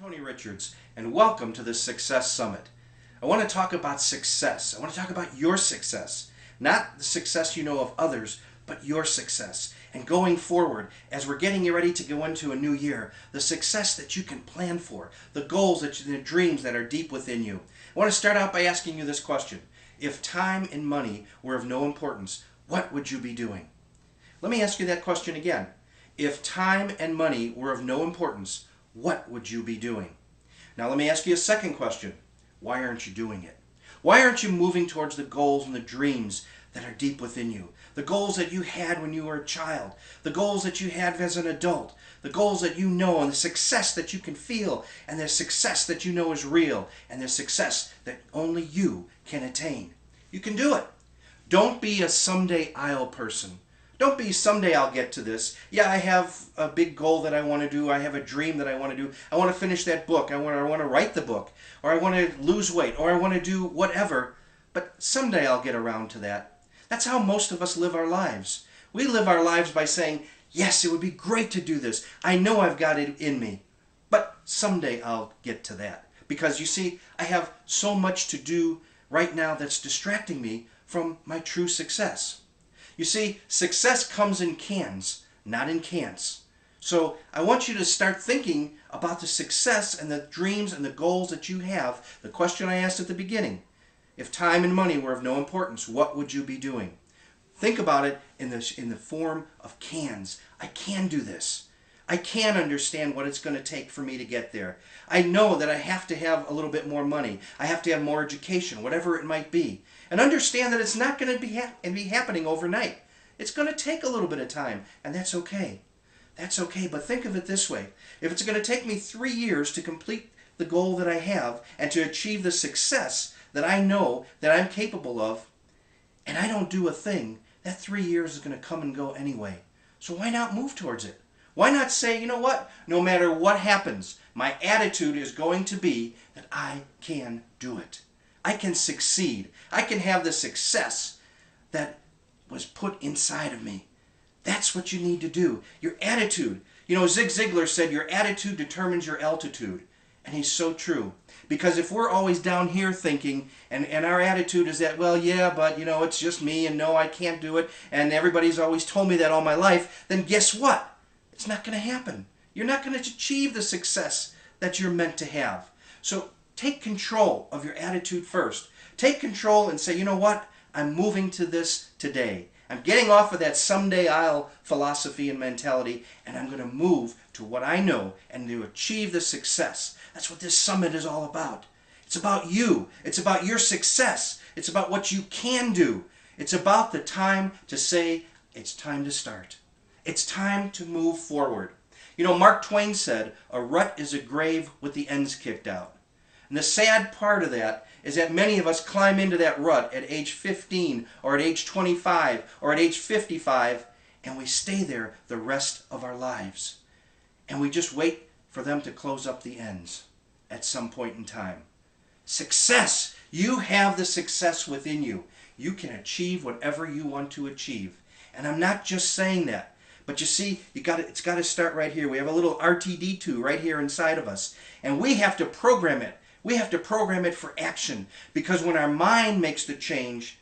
Tony Richards, and welcome to the Success Summit. I want to talk about success. I want to talk about your success. Not the success you know of others, but your success. And going forward, as we're getting ready to go into a new year, the success that you can plan for, the goals, the dreams that are deep within you. I want to start out by asking you this question. If time and money were of no importance, what would you be doing? Let me ask you that question again. If time and money were of no importance, what would you be doing? Now let me ask you a second question. Why aren't you doing it? Why aren't you moving towards the goals and the dreams that are deep within you? The goals that you had when you were a child. The goals that you had as an adult. The goals that you know and the success that you can feel and the success that you know is real and the success that only you can attain. You can do it. Don't be a someday I'll person. Don't be someday I'll get to this. Yeah, I have a big goal that I want to do. I have a dream that I want to do. I want to finish that book. I want to write the book. Or I want to lose weight. Or I want to do whatever. But someday I'll get around to that. That's how most of us live our lives. We live our lives by saying, yes, it would be great to do this. I know I've got it in me. But someday I'll get to that. Because you see, I have so much to do right now that's distracting me from my true success. You see, success comes in cans, not in cans. So I want you to start thinking about the success and the dreams and the goals that you have. The question I asked at the beginning, if time and money were of no importance, what would you be doing? Think about it in the form of cans. I can do this. I can understand what it's going to take for me to get there. I know that I have to have a little bit more money. I have to have more education, whatever it might be. And understand that it's not going to be happening overnight. It's going to take a little bit of time, and that's okay. That's okay, but think of it this way. If it's going to take me 3 years to complete the goal that I have and to achieve the success that I know that I'm capable of, and I don't do a thing, that 3 years is going to come and go anyway. So why not move towards it? Why not say, you know what? No matter what happens, my attitude is going to be that I can do it. I can succeed. I can have the success that was put inside of me. That's what you need to do. Your attitude. You know, Zig Ziglar said your attitude determines your altitude. And he's so true. Because if we're always down here thinking, and our attitude is that, well, yeah, but, you know, it's just me, and no, I can't do it, and everybody's always told me that all my life, then guess what? It's not going to happen. You're not going to achieve the success that you're meant to have. So take control of your attitude first. Take control and say, you know what? I'm moving to this today. I'm getting off of that someday I'll philosophy and mentality, and I'm going to move to what I know and to achieve the success. That's what this summit is all about. It's about you. It's about your success. It's about what you can do. It's about the time to say, it's time to start. It's time to move forward. You know, Mark Twain said, a rut is a grave with the ends kicked out. And the sad part of that is that many of us climb into that rut at age 15 or at age 25 or at age 55, and we stay there the rest of our lives. And we just wait for them to close up the ends at some point in time. Success! You have the success within you. You can achieve whatever you want to achieve. And I'm not just saying that. But you see, it's got to start right here. We have a little VID00002 right here inside of us. And we have to program it. We have to program it for action. Because when our mind makes the change,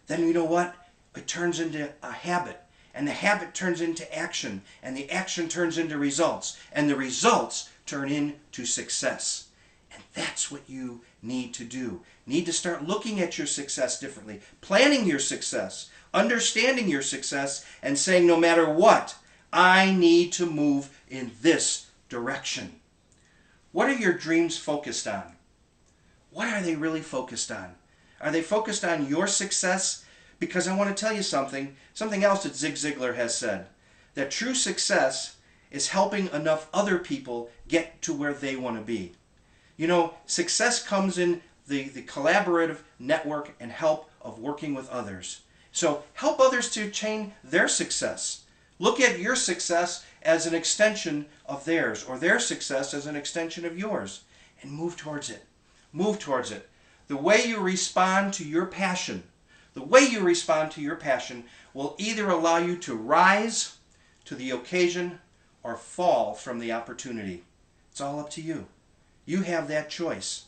then you know what? It turns into a habit. And the habit turns into action. And the action turns into results. And the results turn into success. And that's what you need to do. Need to start looking at your success differently. Planning your success. Understanding your success and saying, no matter what, I need to move in this direction. What are your dreams focused on? What are they really focused on? Are they focused on your success? Because I want to tell you something else that Zig Ziglar has said, that true success is helping enough other people get to where they want to be. You know, success comes in the collaborative network and help of working with others. So help others to attain their success. Look at your success as an extension of theirs, or their success as an extension of yours, and move towards it. Move towards it. The way you respond to your passion, will either allow you to rise to the occasion or fall from the opportunity. It's all up to you. You have that choice.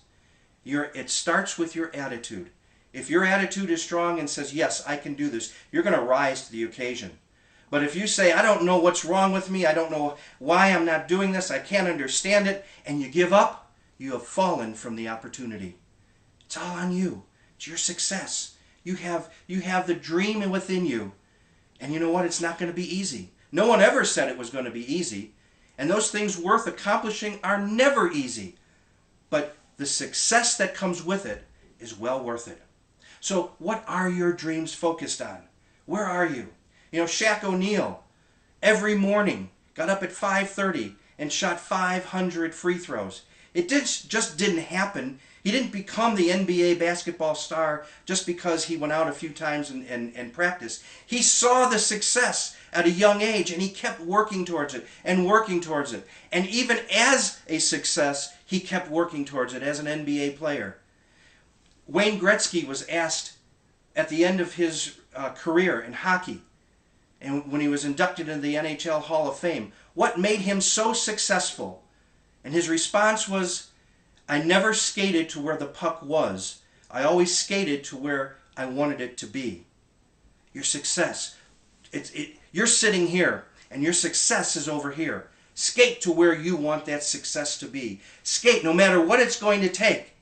It starts with your attitude. If your attitude is strong and says, yes, I can do this, you're going to rise to the occasion. But if you say, I don't know what's wrong with me, I don't know why I'm not doing this, I can't understand it, and you give up, you have fallen from the opportunity. It's all on you. It's your success. You have the dream within you. And you know what? It's not going to be easy. No one ever said it was going to be easy. And those things worth accomplishing are never easy. But the success that comes with it is well worth it. So what are your dreams focused on? Where are you? You know, Shaq O'Neal, every morning, got up at 5:30 and shot 500 free throws. It just didn't happen. He didn't become the NBA basketball star just because he went out a few times and practiced. He saw the success at a young age, and he kept working towards it and working towards it. And even as a success, he kept working towards it as an NBA player. Wayne Gretzky was asked at the end of his career in hockey, and when he was inducted into the NHL Hall of Fame, what made him so successful? And his response was, I never skated to where the puck was. I always skated to where I wanted it to be. Your success. You're sitting here, and your success is over here. Skate to where you want that success to be. Skate no matter what it's going to take.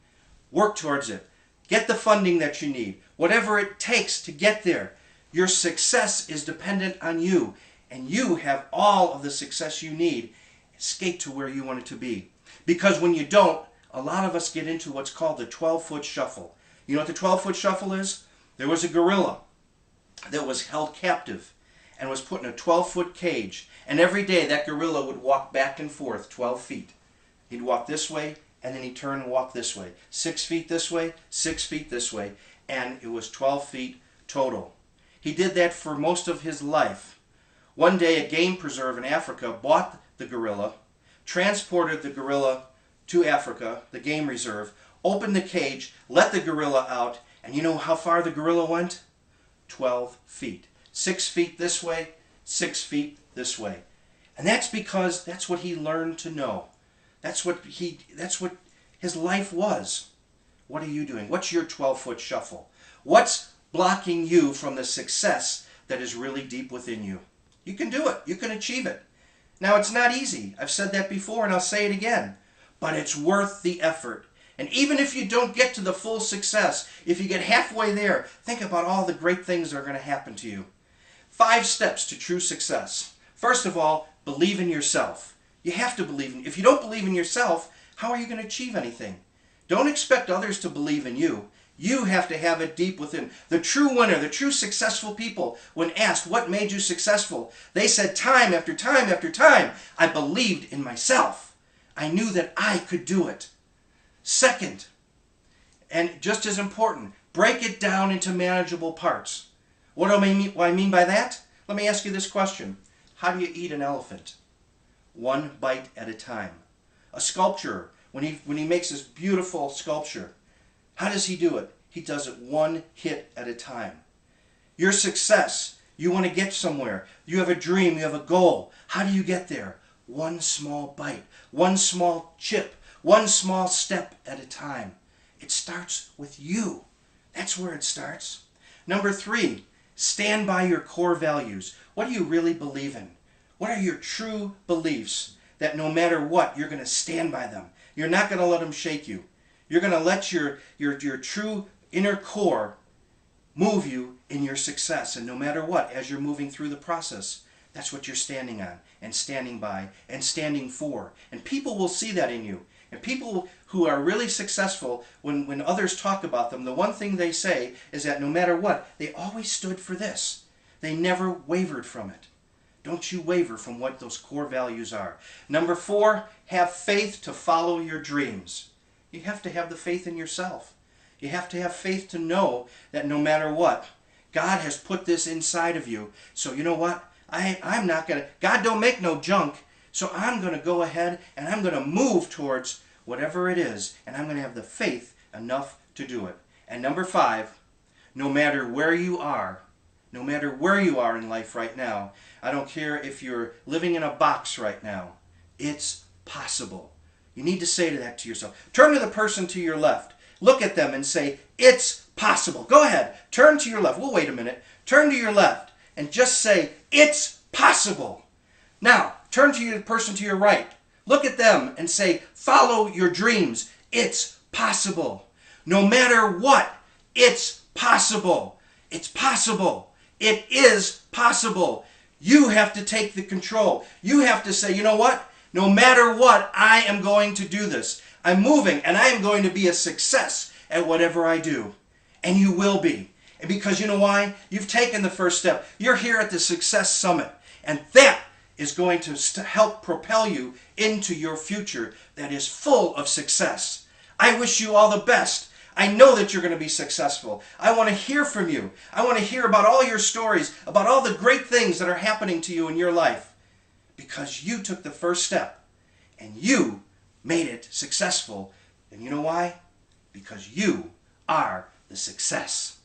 Work towards it. Get the funding that you need. Whatever it takes to get there. Your success is dependent on you, and you have all of the success you need. Skate to where you want it to be. Because when you don't, a lot of us get into what's called the 12-foot shuffle. You know what the 12-foot shuffle is? There was a gorilla that was held captive and was put in a 12-foot cage. And every day that gorilla would walk back and forth 12 feet. He'd walk this way, and then he'd turn and walk this way. 6 feet this way, 6 feet this way. And it was 12 feet total. He did that for most of his life. One day a game preserve in Africa bought the gorilla, transported the gorilla to Africa, the game reserve, opened the cage, let the gorilla out, and you know how far the gorilla went? 12 feet. 6 feet this way, 6 feet this way. And that's because that's what he learned to know. That's what his life was. What are you doing? What's your 12-foot shuffle? What's blocking you from the success that is really deep within you? You can do it. You can achieve it. Now, it's not easy. I've said that before, and I'll say it again. But it's worth the effort. And even if you don't get to the full success, if you get halfway there, think about all the great things that are going to happen to you. 5 steps to true success. First of all, believe in yourself. You have to believe in. If you don't believe in yourself, how are you going to achieve anything? Don't expect others to believe in you. You have to have it deep within. The true winner, the true successful people, when asked what made you successful, they said time after time after time, I believed in myself. I knew that I could do it. Second, and just as important, break it down into manageable parts. What do I mean by that? Let me ask you this question. How do you eat an elephant? One bite at a time. A sculptor, when he makes this beautiful sculpture, how does he do it? He does it one hit at a time. Your success, you want to get somewhere. You have a dream, you have a goal. How do you get there? One small bite, one small chip, one small step at a time. It starts with you. That's where it starts. Number 3, stand by your core values. What do you really believe in? What are your true beliefs that no matter what, you're going to stand by them? You're not going to let them shake you. You're going to let your true inner core move you in your success. And no matter what, as you're moving through the process, that's what you're standing on and standing by and standing for. And people will see that in you. And people who are really successful, when others talk about them, the one thing they say is that no matter what, they always stood for this. They never wavered from it. Don't you waver from what those core values are. Number 4, have faith to follow your dreams. You have to have the faith in yourself. You have to have faith to know that no matter what, God has put this inside of you. So you know what? I'm not going to, God don't make no junk. So I'm going to go ahead and I'm going to move towards whatever it is. And I'm going to have the faith enough to do it. And number 5, no matter where you are in life right now, I don't care if you're living in a box right now, it's possible. You need to say that to yourself. Turn to the person to your left. Look at them and say, it's possible. Go ahead. Turn to your left. We'll wait a minute. Turn to your left and just say, it's possible. Now, turn to the person to your right. Look at them and say, follow your dreams. It's possible. No matter what, it's possible. It's possible. It is possible. You have to take the control. You have to say, you know what? No matter what, I am going to do this. I'm moving and I am going to be a success at whatever I do. And you will be. And because you know why? You've taken the first step. You're here at the Success Summit. And that is going to help propel you into your future that is full of success. I wish you all the best. I know that you're going to be successful. I want to hear from you. I want to hear about all your stories, about all the great things that are happening to you in your life. Because you took the first step. And you made it successful. And you know why? Because you are the success.